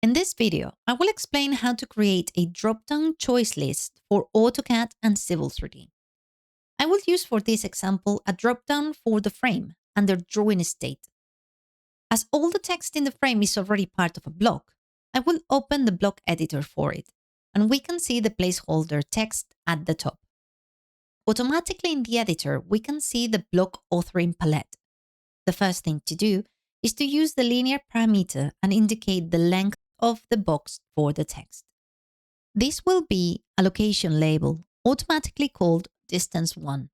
In this video, I will explain how to create a drop-down choice list for AutoCAD and Civil 3D. I will use for this example a drop-down for the frame under drawing state. As all the text in the frame is already part of a block, I will open the block editor for it, and we can see the placeholder text at the top. Automatically in the editor, we can see the block authoring palette. The first thing to do is to use the linear parameter and indicate the length of the box for the text. This will be a location label, automatically called distance1.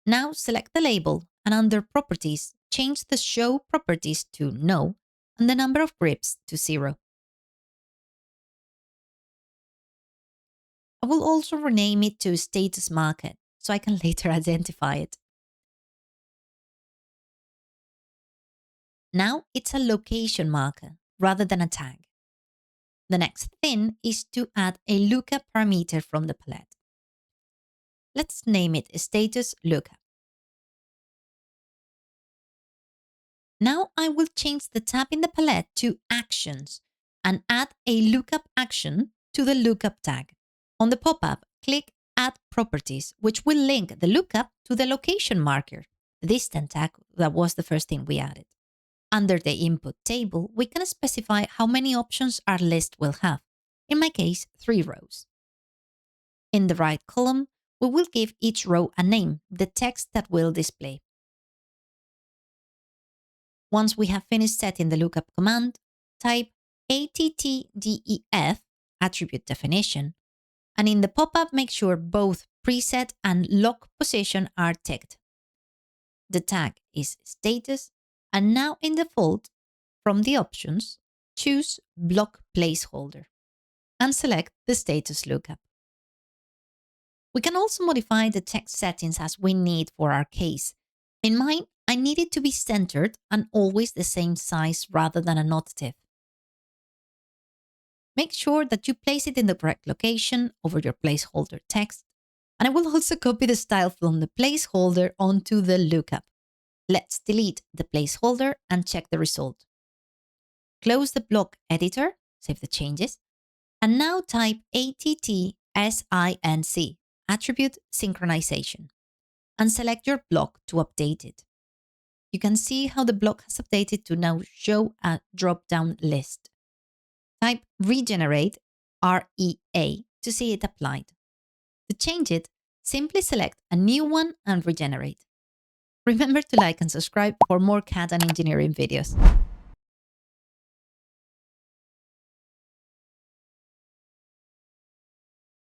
Now select the label and under Properties, change the Show Properties to No and the number of grips to 0. I will also rename it to Status Marker so I can later identify it. Now it's a location marker rather than a tag. The next thing is to add a Lookup parameter from the palette. Let's name it Status Lookup. Now I will change the tab in the palette to Actions and add a Lookup action to the Lookup tag. On the pop-up, click Add Properties, which will link the lookup to the location marker, the distance tag that was the first thing we added. Under the input table, we can specify how many options our list will have, in my case, 3 rows. In the right column, we will give each row a name, the text that will display. Once we have finished setting the lookup command, type ATTDEF, attribute definition, and in the pop-up make sure both preset and lock position are ticked. The tag is status, and now in default, from the options, choose Block Placeholder and select the status lookup. We can also modify the text settings as we need for our case. In mine, I need it to be centered and always the same size rather than annotative. Make sure that you place it in the correct location over your placeholder text, and I will also copy the style from the placeholder onto the lookup. Let's delete the placeholder and check the result. Close the block editor, save the changes, and now type ATTSINC, attribute synchronization, and select your block to update it. You can see how the block has updated to now show a drop-down list. Type regenerate, REA, to see it applied. To change it, simply select a new one and regenerate. Remember to like and subscribe for more CAD and engineering videos.